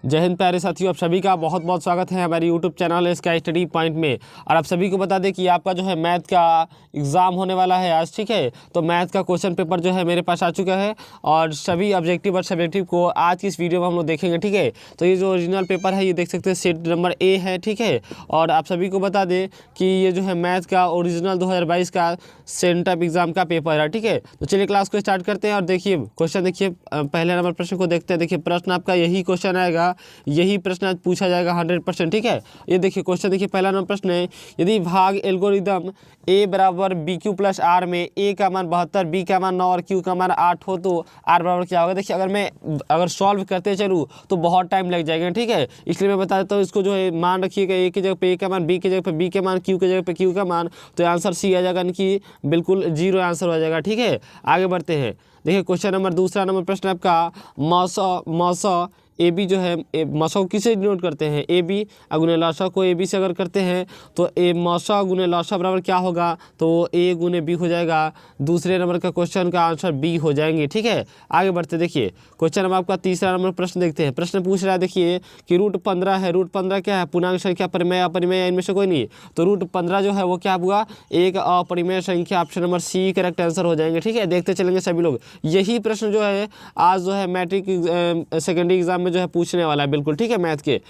जय हिंद प्यारे साथियों, आप सभी का बहुत बहुत स्वागत है हमारे YouTube channel sky study point में। और आप सभी को बता दें कि आपका जो है मैथ का एग्ज़ाम होने वाला है आज, ठीक है। तो मैथ का क्वेश्चन पेपर जो है मेरे पास आ चुका है और सभी ऑब्जेक्टिव और सब्जेक्टिव को आज की इस वीडियो में हम लोग देखेंगे, ठीक है। तो ये जो ओरिजिनल पेपर है ये देख सकते हैं, सेट नंबर ए है, ठीक है। और आप सभी को बता दें कि ये जो है मैथ का ओरिजिनल 2022 का सेंटअप एग्ज़ाम का पेपर है, ठीक है। तो चलिए क्लास को स्टार्ट करते हैं और देखिए क्वेश्चन, देखिए पहले नंबर प्रश्न को देखते हैं। देखिए प्रश्न आपका यही क्वेश्चन आएगा, यही प्रश्न आज पूछा जाएगा 100%, ठीक है। ये देखिए क्वेश्चन, देखिए पहला नंबर प्रश्न है, यदि भाग एल्गोरिदम a बराबर बी क्यू प्लस आर में a का मान 72, b का मान 9 और q का मान 8 हो तो r बराबर क्या होगा। देखिए अगर सॉल्व करते चलूँ तो बहुत टाइम लग जाएगा, ठीक है। इसलिए मैं बता देता हूँ, इसको जो है मान रखिएगा a की जगह पे a का मान, b की जगह पे b के मान, q की जगह पे q का मान, तो आंसर सी आ जाएगा, यानी कि बिल्कुल जीरो आंसर हो जाएगा, ठीक है। आगे बढ़ते हैं। देखिए क्वेश्चन नंबर दूसरा नंबर प्रश्न आपका मौसा ए बी जो है, मौसा को किसे डिनोट करते हैं, ए बी गुने लौसा को ए बी से अगर करते हैं तो ए मौसा गुने लौसा बराबर क्या होगा, तो ए गुने बी हो जाएगा। दूसरे नंबर का क्वेश्चन का आंसर बी हो जाएंगे, ठीक है। आगे बढ़ते देखिए क्वेश्चन नंबर आपका तीसरा नंबर प्रश्न देखते हैं। प्रश्न पूछ रहा है, देखिए कि रूट 15 है, रूट 15 क्या है, पूर्णांक संख्या, परिमेय अपरिमेय, इनमें से कोई नहीं। तो रूट 15 जो है वो क्या हुआ, एक अपरिमेय संख्या, option number C correct answer हो जाएंगे, ठीक है। देखते चलेंगे सभी लोग। यही प्रश्न जो है आज जो है मैट्रिक सेकेंडरी एग्जाम जो है पूछने वाला है, बिल्कुल, ठीक है। मैथ के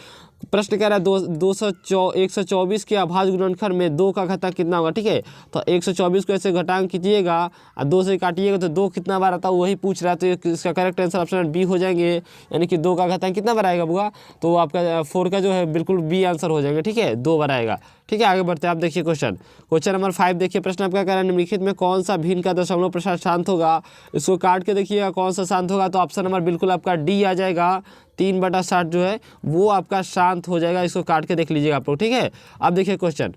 प्रश्न कह रहा है 124 के अभाज्य गुणनखंड में 2 का घातांक कितना होगा, ठीक है। तो 124 को ऐसे घटांक कीजिएगा और 2 से काटिएगा तो 2 कितना बार आता है वही पूछ रहा है। तो इसका करेक्ट आंसर ऑप्शन बी हो जाएंगे, यानी कि 2 का घातांक कितना बार आएगा बुआ, तो आपका 4 का जो है बिल्कुल बी आंसर हो जाएगा, ठीक है। 2 बार आएगा, ठीक है। आगे बढ़ते हैं, आप देखिए क्वेश्चन नंबर 5 देखिए। प्रश्न आपका कह रहा है निम्नलिखित में कौन सा भिन्न का दशमलव प्रसार शांत होगा। इसको काट के देखिएगा कौन सा शांत होगा, तो ऑप्शन नंबर बिल्कुल आपका डी आ जाएगा। 3/60 जो है वो आपका शांत हो जाएगा। इसको काट के देख लीजिएगा आप लोग, ठीक है। अब देखिए क्वेश्चन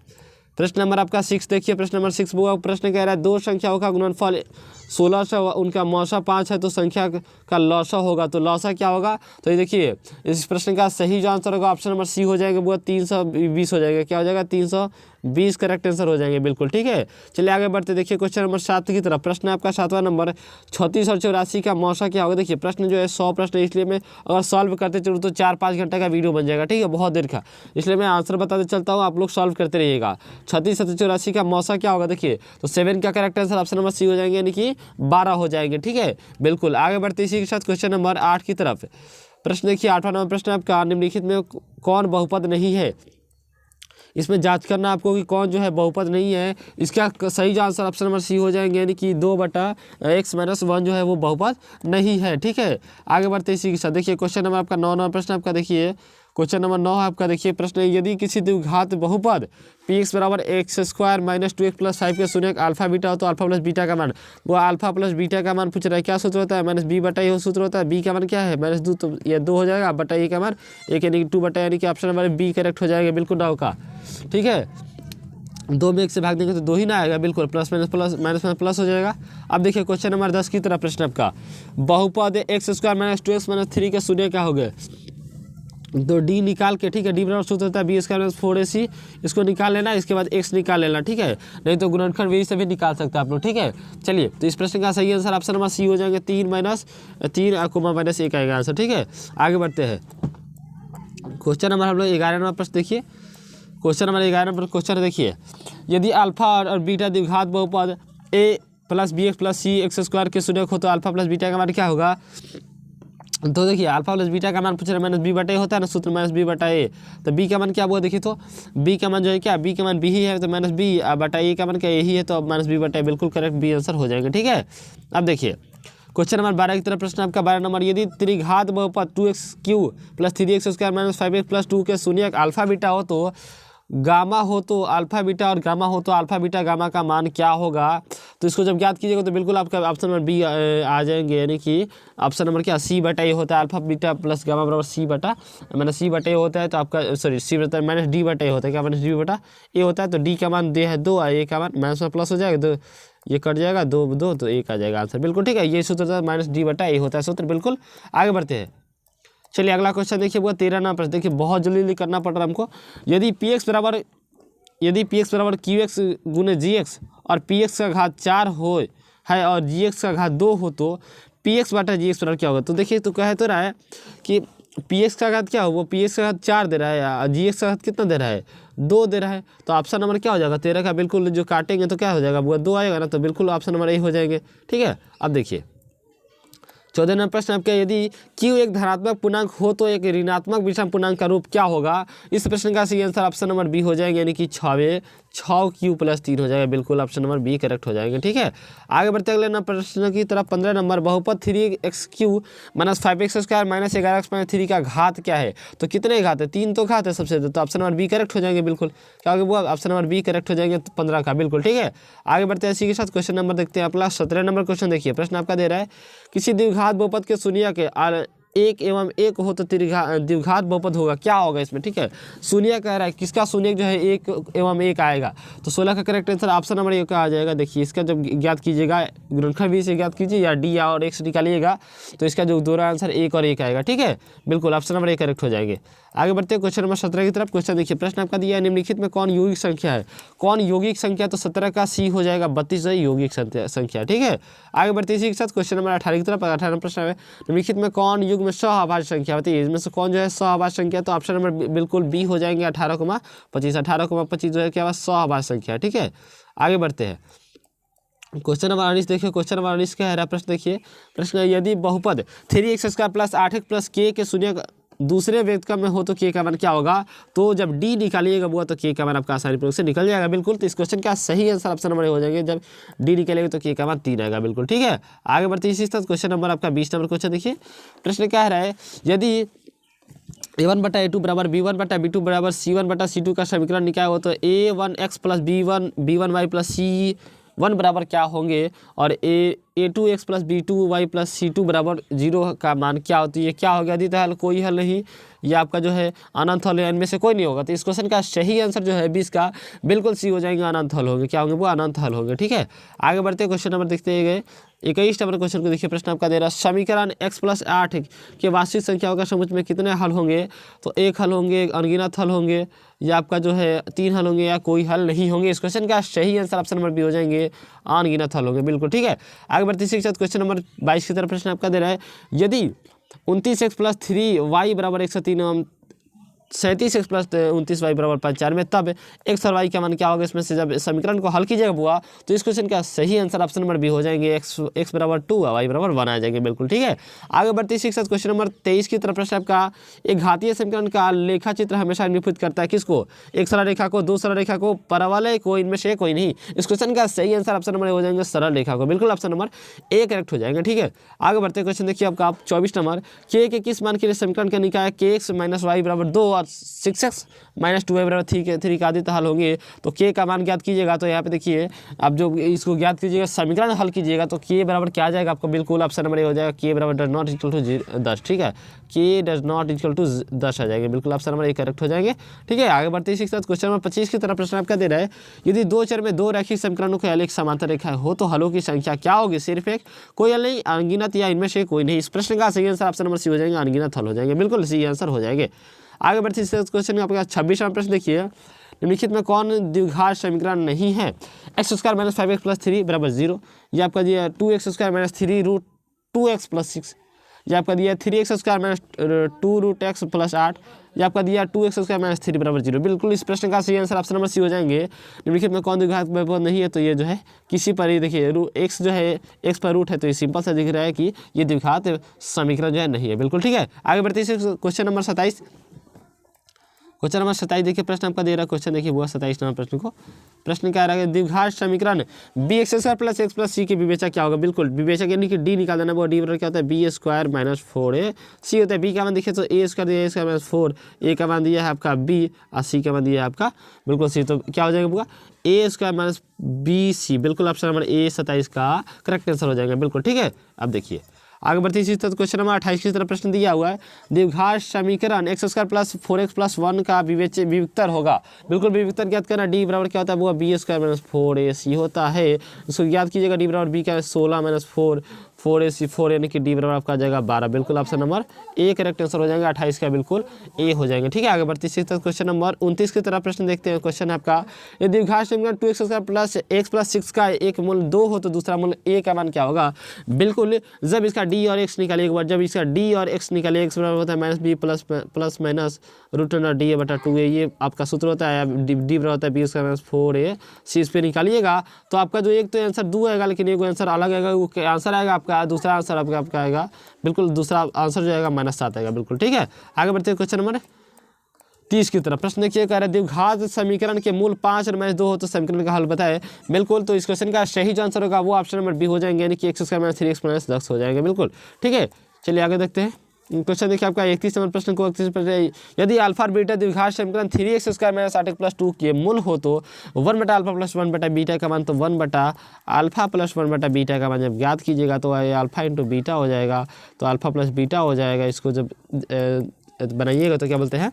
प्रश्न नंबर आपका 6 देखिए। प्रश्न नंबर 6 वो प्रश्न कह रहा है दो संख्याओं का गुणनफल 1600, उनका मौसा 5 है तो संख्या का लौसा होगा, तो लौसा क्या होगा। तो ये देखिए इस प्रश्न का सही जो आंसर होगा ऑप्शन नंबर सी हो जाएगा, वो 320 हो जाएगा। क्या हो जाएगा, 320 करेक्ट आंसर हो जाएंगे, बिल्कुल, ठीक है। चलिए आगे बढ़ते देखिए क्वेश्चन नंबर 7 की तरफ। प्रश्न आपका 7वां नंबर 36 और 84 का मौसा क्या होगा। देखिए प्रश्न जो है 100 प्रश्न, इसलिए मैं अगर सॉल्व करते चलूँ तो 4-5 घंटे का वीडियो बन जाएगा, ठीक है, बहुत देर का। इसलिए मैं आंसर बताते चलता हूँ, आप लोग सॉल्व करते रहिएगा। 36, 37, 84 का मौसा क्या होगा। देखिए तो 7 का correct answer option number C हो जाएंगे, यानी कि 12 हो जाएंगे, ठीक है, बिल्कुल। आगे बढ़ते इसी के साथ क्वेश्चन नंबर 8 की तरफ। प्रश्न देखिए 8वां नंबर प्रश्न आपका निम्नलिखित में कौन बहुपद नहीं है। इसमें जांच करना आपको कि कौन जो है बहुपद नहीं है। इसका सही आंसर ऑप्शन नंबर सी हो जाएंगे, यानी कि 2/x-1 जो है वो बहुपद नहीं है, ठीक है। आगे बढ़ते इसी के साथ देखिए क्वेश्चन नंबर आपका 9 नंबर प्रश्न आपका देखिए। क्वेश्चन नंबर 9 आपका देखिए प्रश्न, यदि किसी द्विघात बहुपद px बराबर x² - 2x + 5 के शून्य अल्फा बीटा हो तो अल्फा प्लस बीटा का मान, वो अल्फा प्लस बीटा का मान पूछ रहा है। क्या सूत्र होता है, -b/a सूत्र होता है। b का मान क्या है, -2, तो ये 2 हो जाएगा, बटा a का मान 1, यानी कि 2/, यानी कि ऑप्शन नंबर बी करेक्ट हो जाएगा, बिल्कुल 9 का, ठीक है। 2 में 1 से भाग देंगे तो 2 ही ना आएगा, बिल्कुल प्लस माइनस प्लस हो जाएगा। अब देखिए क्वेश्चन नंबर 10 की तरफ। प्रश्न आपका बहुपद x² - 2x - 3 के शून्य क्या हो गए, तो डी निकाल के, ठीक है, डी बराबर सूत्र होता है b² - 4ac, इसको निकाल लेना, इसके बाद x निकाल लेना, ठीक है। नहीं तो गुणनखंड विधि से भी निकाल सकते हैं आप लोग, ठीक है। चलिए तो इस प्रश्न का सही आंसर ऑप्शन नंबर सी हो जाएंगे, 3 - 3 -1 आएगा आंसर, ठीक है। आगे बढ़ते हैं क्वेश्चन नंबर हम लोग 11 नंबर प्रश्न देखिए। क्वेश्चन नंबर 11 नंबर क्वेश्चन देखिए, यदि अल्फा और बीटा द्विघात बहुपद a + bx + c x² के शून्य हो तो अल्फा प्लस बीटा का मान क्या होगा। तो देखिए अल्फा प्लस बीटा का मान पूछ रहे हैं, -b/a होता है ना सूत्र, -b/a। तो b का मान क्या हुआ, देखिए तो b का मान जो है क्या, b का मान b ही है, तो -b/a का मान क्या यही है, तो -b/a बिल्कुल करेक्ट बी आंसर हो जाएगा, ठीक है। अब देखिए क्वेश्चन नंबर 12 की तरफ। प्रश्न आपका 12 नंबर, यदि त्रिघात बहुपद 2x³ + 3x² - 5x + 2 के शून्य अल्फा बीटा हो तो गामा हो तो अल्फा बीटा और गामा हो तो अल्फा बीटा गामा का मान क्या होगा। तो इसको जब याद कीजिएगा तो बिल्कुल आपका ऑप्शन नंबर बी आ जाएंगे, यानी कि ऑप्शन नंबर क्या, c/a होता है। अल्फा बीटा प्लस गामा बराबर c/a होता है, तो आपका सॉरी सी बटा -d/a होता है, क्या -d/a होता है। तो डी का मान दे है 2, a का मान माइनस में प्लस हो जाएगा, 2 ये कट जाएगा, 2 तो 1 आ जाएगा आंसर, बिल्कुल, ठीक है। ये सूत्र होता है -d/a होता है सूत्र, बिल्कुल। आगे बढ़ते हैं। चलिए अगला क्वेश्चन देखिए, वो 13 नंबर प्रश्न देखिए, बहुत जल्दी करना पड़ रहा है हमको। यदि px बराबर qx गुने gx और px का घात 4 हो है और gx का घात 2 हो तो px/gx बराबर क्या होगा। तो देखिए तो कह तो रहा है कि पी एक्स का घात क्या हो, वो पी एक्स का घात 4 दे रहा है या जी एक्स का घात कितना दे रहा है 2 दे रहा है। तो ऑप्शन नंबर क्या हो जाएगा 13 का, बिल्कुल जो काटेंगे तो क्या हो जाएगा वो 2 आएगा ना, तो बिल्कुल ऑप्शन नंबर ए हो जाएंगे। ठीक है, अब देखिए 14 नंबर प्रश्न आपका, यदि क्यू एक धनात्मक पूर्णांक हो तो एक ऋणात्मक विषम पूर्णांक का रूप क्या होगा। इस प्रश्न का सही आंसर ऑप्शन नंबर बी हो जाएंगे, यानी कि 6Q+3 हो जाएगा, बिल्कुल ऑप्शन नंबर बी करेक्ट हो जाएंगे। ठीक है, आगे बढ़ते अगले नंबर प्रश्न की तरफ। 15 नंबर, बहुपद 3x³ - 5x² - 11x - 3 का घात क्या है। तो कितने घात है, 3 तो घात है सबसे, तो ऑप्शन नंबर बी करेक्ट हो जाएंगे, बिल्कुल क्या होगा वो ऑप्शन नंबर बी करेक्ट हो जाएंगे 15 का, बिल्कुल। ठीक है, आगे बढ़ते हैं इसी के साथ क्वेश्चन नंबर देखते हैं अपना 17 नंबर क्वेश्चन। देखिए प्रश्न आपका दे रहा है, किसी द्विघात बहुपद के शून्य के 1 एवं 1 हो तो द्विघात बहुपद होगा, क्या होगा इसमें। ठीक है, शून्य कह रहा है, किसका शून्य जो है 1 एवं 1 आएगा, तो 16 का correct answer option number A का आ जाएगा। देखिए इसका जब ज्ञात कीजिएगा गुणनखंड भी से ज्ञात कीजिए या डी और एक्स निकालिएगा, तो इसका जो दोनों आंसर 1 और 1 आएगा। ठीक है, बिल्कुल ऑप्शन नंबर ए करेक्ट हो जाएंगे। आगे बढ़ते हैं क्वेश्चन नंबर 17 की तरफ। क्वेश्चन देखिए, प्रश्न आपका दिया है, निम्नलिखित में कौन यौगिक संख्या है। कौन यौगिक संख्या, तो 17 का सी हो जाएगा, 32 यौगिक संख्या। ठीक है, आगे बढ़ते इसी के साथ क्वेश्चन नंबर 18 की तरफ। 18 प्रश्न है, निम्नलिखित में कौन युग्म सहअभाज्य संख्या होती है। इसमें से कौन जो है सहअभाज्य संख्या, तो ऑप्शन नंबर बिल्कुल बी हो जाएंगे 18,25। 18,25 जो है क्या सहअभाज्य संख्या। ठीक है, आगे बढ़ते हैं क्वेश्चन नंबर 19 देखिए। क्वेश्चन नंबर 19 क्या है प्रश्न, देखिए प्रश्न, यदि बहुपद 3x² + 8x + k के शून्य दूसरे व्यक्त में हो तो k का मान क्या होगा। तो जब d निकालिएगा वो तो k का मान आपका आसानी प्रयोग से निकल जाएगा, बिल्कुल। तो इस क्वेश्चन का सही आंसर ऑप्शन नंबर हो जाएंगे, जब d निकलेगा तो k का मान 3 आएगा, बिल्कुल। ठीक है, आगे बढ़ते इसी तरह क्वेश्चन नंबर आपका 20 नंबर क्वेश्चन देखिए। प्रश्न क्या रहा है, यदि a1/a2 = b1/b2 = c1/c2 का समीकरण निकाय हो तो a1x + b1y + c1 बराबर क्या होंगे, और a2x + b2y + c2 बराबर 0 का मान क्या होती है। क्या हो गया, अदित हल, कोई हल नहीं, ये आपका जो है अनंत हल है, इनमें से कोई नहीं होगा। तो इस क्वेश्चन का सही आंसर जो है 20 का बिल्कुल सी हो जाएंगे, अनंत हल होंगे, क्या होंगे वो अनंत हल होंगे। ठीक है, आगे बढ़ते क्वेश्चन नंबर देखते गए 21 नंबर क्वेश्चन को देखिए। प्रश्न आपका दे रहा है, समीकरण x + 8 के वास्तविक संख्याओं का समुच्चय में कितने हल होंगे। तो 1 हल होंगे, अनगिनत हल होंगे, या आपका जो है 3 हल होंगे, या कोई हल नहीं होंगे। इस क्वेश्चन का सही आंसर ऑप्शन नंबर बी हो जाएंगे, अनगिनत हल होंगे, बिल्कुल। ठीक है, आगे बढ़ते इसी के साथ क्वेश्चन नंबर 22 की तरफ। प्रश्न आपका दे रहा है, यदि 29x + 3y = 103 एवं 37x + 29y = 95, तब x और y का मान क्या होगा। इसमें से जब समीकरण को हल कीजिएगा बुआ, तो इस क्वेश्चन का सही आंसर ऑप्शन नंबर बी हो जाएंगे, x = 2 और y = 1 आ जाएंगे, बिल्कुल। ठीक है, आगे बढ़ते इसी के साथ क्वेश्चन नंबर 23 की तरफ। प्रश्न आपका, एक घातीय समीकरण का लेखा चित्र हमेशा निरूपित करता है किसको, एक सरल रेखा को, दो सरल रेखा को, परवलय को, इनमें से कोई नहीं। इस क्वेश्चन का सही आंसर ऑप्शन नंबर हो जाएंगे सरल रेखा को, बिल्कुल ऑप्शन नंबर ए करेक्ट हो जाएंगे। ठीक है, आगे बढ़ते क्वेश्चन देखिए आपका 24 नंबर, k के किस मान के लिए समीकरण का निकाय kx - y = 2 और 6x - 2y = 3 का आदित्य हल होंगे। तो k का मान ज्ञात कीजिएगा, तो यहाँ पे देखिए आप जो इसको ज्ञात कीजिएगा, समीकरण हल कीजिएगा, तो k बराबर क्या आ जाएगा आपको, बिल्कुल ऑप्शन नंबर ए हो जाएगा, k = (10). ठीक है, k = 10 आ जाएंगे, बिल्कुल ऑप्शन नंबर ए करेक्ट हो जाएंगे। ठीक है, आगे बढ़ते इसी के साथ क्वेश्चन नंबर 25 की तरफ। प्रश्न आपका दे रहा है, यदि दो चर में दो रैखिक समीकरणों के हल एक समांतर रेखा हो तो हलों की संख्या क्या होगी। सिर्फ एक, कोई हल नहीं, अनगिनत या इनमें से कोई नहीं। इस प्रश्न का सही आंसर ऑप्शन नंबर सी हो जाएंगे, अनगिनत हल हो जाएंगे, बिल्कुल सी आंसर हो जाएंगे। आगे बढ़ते इस क्वेश्चन में आपका 26वां प्रश्न देखिए, निम्नलिखित में कौन द्विघात समीकरण नहीं है। x² - 5x + 3 = 0, यह आपका दिया 2x² - 3√2x + 6, यह आपका दिया 3x² - 2√x + 8, यह आपका दिया 2x² - 3 = 0, बिल्कुल इस प्रश्न का सही आंसर ऑप्शन नंबर सी हो जाएंगे। निम्नलिखित में कौन द्विघात बहुपद नहीं है, तो ये जो है किसी पर ही देखिए x जो है x पर रूट है, तो ये सिंपल सा दिख रहा है कि ये द्विघात समीकरण जो है नहीं है, बिल्कुल। ठीक है, आगे बढ़ते इस क्वेश्चन नंबर 27। क्वेश्चन नंबर 27 देखिए, प्रश्न आपका दे रहा है, क्वेश्चन देखिए वो 27 नंबर प्रश्न को। प्रश्न क्या रहा है, द्विघात समीकरण bx² + x + c के विवेचक क्या होगा। बिल्कुल विवेचक यानी कि d निकाल देना, वो d बराबर क्या होता है, b² - 4ac होता है। b का मान देखिए तो a² दिया, a² - 4, a का मान दिया है आपका b और c का मान दिया है आपका बिल्कुल c, तो क्या हो जाएगा पूरा a² - bc, बिल्कुल ऑप्शन नंबर ए 27 का करेक्ट आंसर हो जाएगा, बिल्कुल। ठीक है, अब देखिए आगे बढ़ते इसी तरह क्वेश्चन नंबर 28 की तरफ। प्रश्न दिया हुआ है, द्विघात समीकरण x² + 4x + 1 का विविक्तर होगा। बिल्कुल विविक्तर ज्ञात करना, d बराबर क्या होता है, वो b² - 4ac होता है। इसको ज्ञात कीजिएगा, d बराबर b का 16 - 4 4AC4 यानी कि डी बराबर आपका आ जाएगा 12। बिल्कुल option number A correct answer हो जाएगा, 28 का बिल्कुल ए हो जाएंगे। ठीक है, आगे बढ़ते इसी तरह क्वेश्चन नंबर 29 की तरफ प्रश्न देखते हैं। क्वेश्चन है आपका, यदि द्विघात समीकरण 2x² प्लस x प्लस 6 का एक मूल्य 2 हो तो दूसरा मूल्य a का मान क्या होगा। बिल्कुल जब इसका d और x निकालिए, एक बार जब इसका d और x निकालिए, x बराबर होता है minus B plus minus root under D बटा 2a, ये आपका सूत्र होता है। d बराबर होता है b² माइनस 4a, सी इस पे निकालिएगा तो आपका जो एक तो आंसर 2 आएगा, लेकिन एक आंसर अलग आएगा। वो आंसर आएगा आपका, दूसरा आंसर आपका आएगा बिल्कुल, दूसरा आंसर जो आएगा -7 आएगा। बिल्कुल ठीक है, आगे बढ़ते हैं क्वेश्चन नंबर 30 की तरफ। प्रश्न देखिए, कह रहे द्विघात समीकरण के मूल 5 और -2 हो तो समीकरण का हल बताए। बिल्कुल, तो इस क्वेश्चन का सही जो आंसर होगा वो ऑप्शन नंबर बी हो जाएंगे, यानी कि x² माइनस 3x माइनस 10 हो जाएंगे। बिल्कुल ठीक है, चलिए आगे देखते हैं। क्वेश्चन देखिए आपका 31 नंबर प्रश्न को 31 पर, यदि अल्फा और बीटा द्विघात समीकरण 3x² माइनस 8x प्लस 2 के मूल हो तो 1/α प्लस 1/बीटा का मान, तो 1/α प्लस 1/बीटा का मान जब ज्ञात कीजिएगा तो अल्फा इंटू बीटा हो जाएगा, तो अल्फा प्लस बीटा हो जाएगा। इसको जब बनाइएगा तो क्या बोलते हैं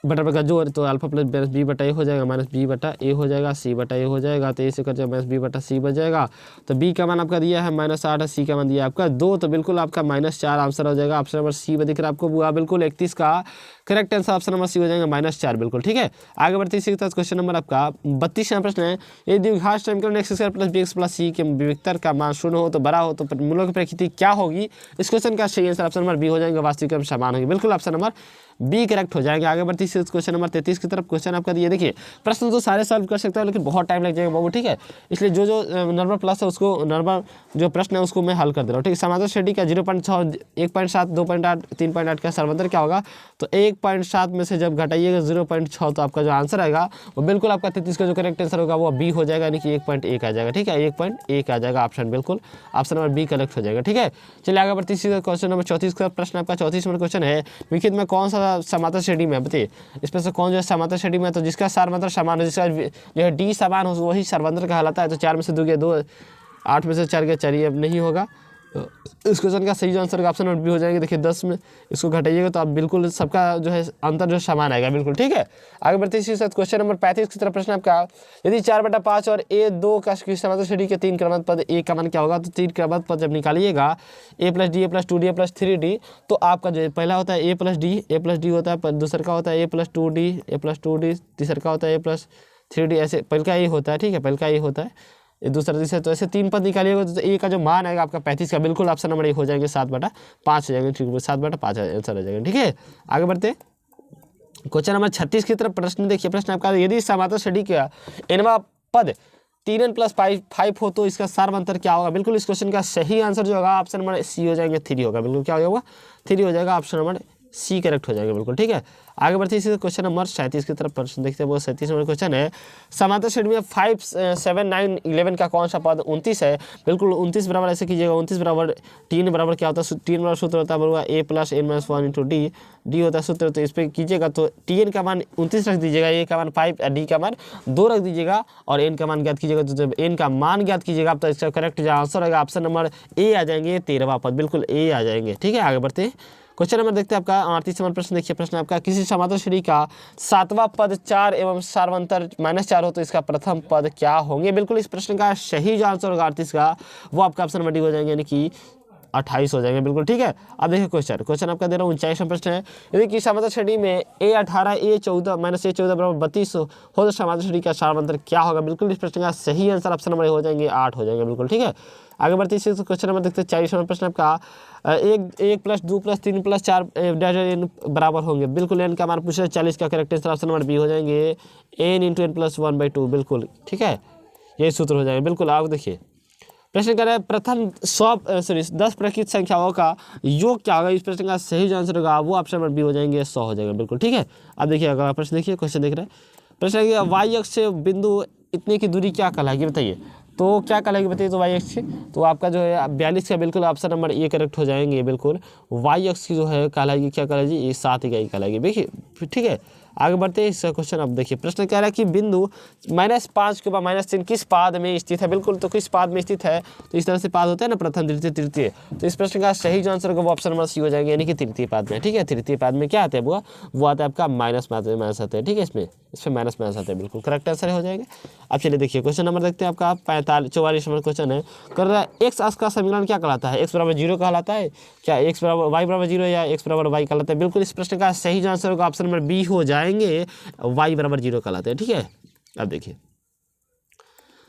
बटा का जोड़, तो अल्फा प्लस माइनस बी बटा ए हो जाएगा, माइनस बी बटा ए हो जाएगा, सी बटा ए हो जाएगा, तो ए से कर जाएगा माइनस बी बटा सी बच जाएगा। तो बी का मान आपका दिया है -8, सी का मान दिया है आपका 2, तो बिल्कुल आपका -4 आंसर हो जाएगा। ऑप्शन नंबर सी में दिख रहा है आपको बुआ, बिल्कुल 31 का correct answer option number C हो जाएगा -4। बिल्कुल ठीक है, आगे बढ़ते इसी के साथ क्वेश्चन नंबर आपका 32 प्रश्न है, यदि द्विघात समीकरण x² प्लस bx प्लस सी के विविक्तर का मान 0 हो तो बड़ा हो तो मूलों की प्रकृति क्या होगी। इस क्वेश्चन का सही आंसर ऑप्शन नंबर बी हो जाएगा, वास्तविक क्रम समान होगी। बिल्कुल ऑप्शन नंबर बी करेक्ट हो जाएंगे। आगे बढ़ते इसी क्वेश्चन नंबर 33 की तरफ। क्वेश्चन आपका दिए, देखिए प्रश्न तो सारे सॉल्व कर सकता है लेकिन बहुत टाइम लग जाएगा बाबू। ठीक है, इसलिए जो नंबर प्लस है उसको, नंबर जो प्रश्न है उसको मैं हल कर दे रहा हूँ। ठीक है, समांतर श्रेणी का 0.6, 1.7, 2.8, 3.8 का समांतर क्या होगा, तो 1.7 में से जब घटाइएगा 0.6 तो आपका जो आंसर आएगा वो बिल्कुल आपका 33 का जो करेक्ट आंसर होगा वो बी हो जाएगा, यानी कि 1.1 आ जाएगा। ठीक है, 1.1 आ जाएगा ऑप्शन, बिल्कुल ऑप्शन नंबर बी करेक्ट हो जाएगा। ठीक है, चलिए आगे बढ़ते इसी क्वेश्चन नंबर 34 का प्रश्न आपका 34 नंबर क्वेश्चन है, निम्नलिखित में कौन सा समांतर श्रेणी में बताइए, इसमें से कौन जो है समांतर श्रेणी में, तो जिसका सारमांतर समान हो, जिसका जो है डी समान हो वही सारमांतर कहलाता है। तो 4 में से 2 गया 2, 8 में से 4 गया 4, ये अब नहीं होगा। तो इस क्वेश्चन का सही आंसर का ऑप्शन नंबर बी हो जाएंगे। देखिए 10 में इसको घटाइएगा तो आप बिल्कुल सबका जो है अंतर जो समान आएगा। बिल्कुल ठीक है, आगे बढ़ते इसी के साथ क्वेश्चन नंबर 35 की तरफ। प्रश्न आपका, यदि 4/5 और a2 का समांतर श्रेणी के 3 क्रमांक पद a का मान क्या होगा। तो 3 क्रमांक पद जब निकालिएगा a plus D, a plus 2d, a plus 3d, तो आपका जो पहला होता है a प्लस डी होता है, दूसरा का होता है a plus 2d, a plus 2d, तीसरा का होता है a प्लस 3d, ऐसे पहले का a होता है। ठीक है, पहले का a होता है, ये दूसरा तीसरा, तो ऐसे 3 पद निकालिएगा तो ए का जो मान आएगा आपका 35 का, बिल्कुल ऑप्शन नंबर ए हो जाएंगे 7/5 हो जाएंगे। ठीक है, 7/5 आंसर हो जाएगा। ठीक है, आगे बढ़ते क्वेश्चन नंबर 36 की तरफ। प्रश्न देखिए, प्रश्न आपका, यदि समांतर श्रेणी का nवां पद 3n प्लस 5 हो तो इसका सारमांतर क्या होगा। बिल्कुल इस क्वेश्चन का सही आंसर जो होगा ऑप्शन नंबर सी हो जाएंगे, 3 होगा। बिल्कुल क्या होगा, 3 हो जाएगा, ऑप्शन नंबर सी करेक्ट हो जाएगा। बिल्कुल ठीक है, आगे बढ़ते इसी क्वेश्चन नंबर 37 की तरफ प्रश्न देखते हैं। वो 37 नंबर क्वेश्चन है, समांतर श्रेणी में 5, 7, 9, 11 का कौन सा पद 29 है। बिल्कुल 29 बराबर ऐसे कीजिएगा, 29 बराबर 3 बराबर क्या होता है, 3 बराबर सूत्र होता है बराबर a plus n minus 1 into D होता है सूत्र। तो इस पर कीजिएगा तो tn का मान 29 रख दीजिएगा, a का मान 5, d का मान 2 रख दीजिएगा और n का मान ज्ञात कीजिएगा। तो जब n का मान ज्ञात कीजिएगा तो इसका करेक्ट जो आंसर होगा ऑप्शन नंबर ए आ जाएंगे, 13वां पद, बिल्कुल ए आ जाएंगे। ठीक है, आगे बढ़ते हैं क्वेश्चन नंबर देखते हैं आपका 38 नंबर प्रश्न। देखिए प्रश्न आपका, किसी समांतर श्रेणी का 7वां पद 4 एवं सारवंतर -4 हो तो इसका प्रथम पद क्या होंगे। बिल्कुल इस प्रश्न का सही जो आंसर होगा 38 का वो आपका ऑप्शन नंबर डी हो जाएंगे, यानी कि 28 हो जाएंगे। बिल्कुल ठीक है, अब देखिए क्वेश्चन आपका दे रहा हूँ 39वां प्रश्न है, यदि कि समांतर श्रेणी में a18 a14 माइनस a14 बराबर 32 हो तो समांतर श्रेणी का सारवंतर क्या होगा। बिल्कुल इस प्रश्न का सही आंसर ऑप्शन नंबर हो जाएंगे 8 हो जाएंगे। बिल्कुल ठीक है, आगे बढ़ते इसी क्वेश्चन नंबर देखते हैं 40वां प्रश्न आपका, 1 प्लस 2 प्लस 3 प्लस 4 n बराबर होंगे। बिल्कुल n का मान पूछ रहे 40 का correct answer option number B हो जाएंगे, n इंटू n प्लस 1/2। बिल्कुल ठीक है, यही सूत्र हो जाएगा। बिल्कुल आप देखिए प्रश्न कर रहे हैं, प्रथम 10 प्रकृत संख्याओं का योग क्या होगा। इस प्रश्न का सही जो आंसर होगा वो ऑप्शन नंबर बी हो जाएंगे, 100 हो जाएगा। बिल्कुल ठीक है, अब देखिए अगला प्रश्न देखिए, क्वेश्चन देख रहे हैं। प्रश्न है वाई अक्ष से बिंदु इतने की दूरी क्या कहलाएगी, बताइए। तो क्या कहलाएगी बताइए, तो वाई अक्ष की तो आपका जो है 42 का बिल्कुल ऑप्शन नंबर ए करेक्ट हो जाएंगे। बिल्कुल वाई अक्ष की जो है कहलाएगी, क्या कहलाएगी, ये 7 इकाई कहलाएगी। देखिए ठीक है, आगे बढ़ते हैं इसका क्वेश्चन। अब देखिए प्रश्न कह रहा है कि बिंदु -5 के बाद -3 किस पाद में स्थित है। बिल्कुल, तो किस पाद में स्थित है, तो इस तरह से पाद होता है ना, प्रथम द्वितीय तृतीय। तो इस प्रश्न का सही जो आंसर होगा वो ऑप्शन नंबर सी हो जाएगा, यानी कि तृतीय पाद में। ठीक है, तृतीय पाद में क्या आता है वो आता है आपका माइनस आता है। ठीक है, इसमें माइनस आता है, बिल्कुल करेक्ट आंसर हो जाएगा। अब चलिए देखिए क्वेश्चन नंबर देखते हैं आपका 44 नंबर क्वेश्चन है। कर रहा है एक्स अक्ष का समीकरण क्या कहलाता है। एक्स बराबर 0 कहलाता है क्या, एक्स बराबर वाई बराबर 0 या एक्स बराबर वाई कहलाता है। बिल्कुल, इस प्रश्न का सही जो आंसर होगा ऑप्शन नंबर बी हो जाएंगे, वाई बराबर 0 कहलाते हैं। ठीक है, अब देखिए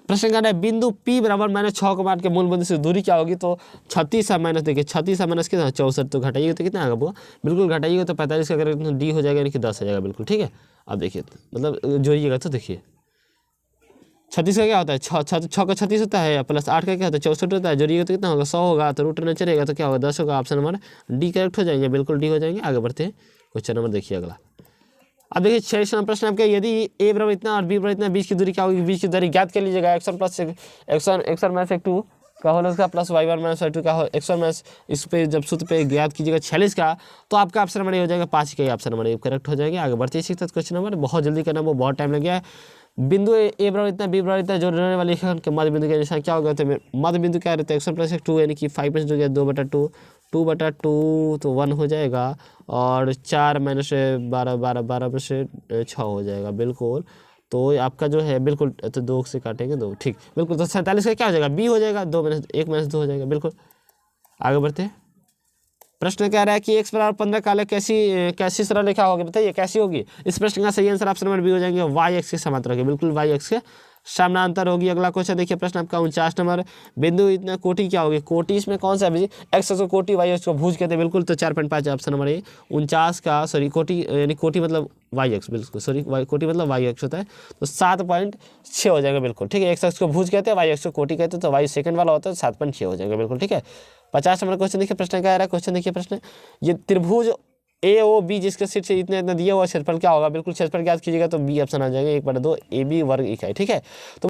प्रश्न का है बिंदु P बराबर -6 को मान के मूल बिंदु से दूरी क्या होगी। तो 36 है माइनस, देखिए 36 है माइनस कितना 64, तो घटाइएगा तो कितना आएगा वो, बिल्कुल घटाइएगा तो 45 का अगर डी हो जाएगा, यानी कि 10 हो जाएगा। बिल्कुल ठीक है, अब देखिए मतलब जोड़िएगा तो देखिए 36 का क्या होता है 6 का 36 होता है, प्लस 8 का क्या होता है 64 होता है, जोड़िएगा तो कितना होगा 100 होगा, तो रूट नीचे रहेगा तो क्या होगा 10 होगा। ऑप्शन नंबर डी करेक्ट हो जाएंगे, बिल्कुल डी हो जाएंगे। आगे बढ़ते हैं क्वेश्चन नंबर देखिए अगला। अब देखिए 6 नंबर प्रश्न आपका, यदि ए बराबर इतना और बी बराबर इतना, बीच की दूरी क्या होगी, बीच की दूरी ज्ञात कर लीजिएगा। x1 plus x1 minus x2 का होल उसका प्लस y1 माइनस y2 का x1 माइनस इस पे जब सूत्र पे ज्ञात कीजिएगा 46 का, तो आपका ऑप्शन नंबर हो जाएगा 5 का ही ऑप्शन नंबर करेक्ट हो जाएगा। आगे बढ़ते हैं क्वेश्चन नंबर, बहुत जल्दी करना, वो बहुत टाइम लग गया है। बिंदु ए बराबर इतना बी बराबर इतना जोड़ने वाले के मध्य बिंदु के निशान क्या होगा, तो मध्य बिंदु क्या रहता है x1 प्लस x2, यानी कि 5 हो गया 2/2 2/2 तो 1 हो जाएगा, और 4 माइनस 12 में से 6 हो जाएगा। बिल्कुल, तो आपका जो है बिल्कुल तो 2 से काटेंगे 2, ठीक बिल्कुल, तो 47 का क्या हो जाएगा, बी हो जाएगा, 2 माइनस 1 माइनस 2 हो जाएगा। बिल्कुल, आगे बढ़ते हैं। प्रश्न कह रहा है कि x बराबर 15 का आलेख कैसी सरल रेखा होगी, बताइए कैसी होगी। इस प्रश्न का सही आंसर ऑप्शन नंबर बी हो जाएंगे, वाई एक्स के समांतर होगी। बिल्कुल, वाई एक्स के समानांतर होगी। अगला क्वेश्चन देखिए प्रश्न आपका 49 नंबर, बिंदु इतना कोटि क्या होगी, कोटि इसमें कौन सा है, एक्स को कोटि वाई एक्स को भुज कहते हैं। बिल्कुल, तो 4.5 ऑप्शन नंबर ए 49 का, सॉरी कोटि यानी कोटि मतलब वाई एक्स, बिल्कुल सॉरी कोटि मतलब वाई एक्स होता है, तो 7.6 हो जाएगा। बिल्कुल ठीक है, एक्स एक्स को भुज कहते हैं, वाई एक्स को कोटि कहते हैं, तो वाई सेकंड वाला होता है 7.6 हो जाएगा। बिल्कुल ठीक है। 50 नंबर क्वेश्चन देखिए प्रश्न क्या आ रहा है, क्वेश्चन देखिए प्रश्न, ये त्रिभुज ए ओ बी जिसके सीट से इतना इतना दिया हुआ क्षेत्रफल क्या होगा। बिल्कुल क्षेत्रफल ज्ञात कीजिएगा, तो बी ऑप्शन आ जाएगा 1/2 AB वर्ग इकाई। ठीक है, तो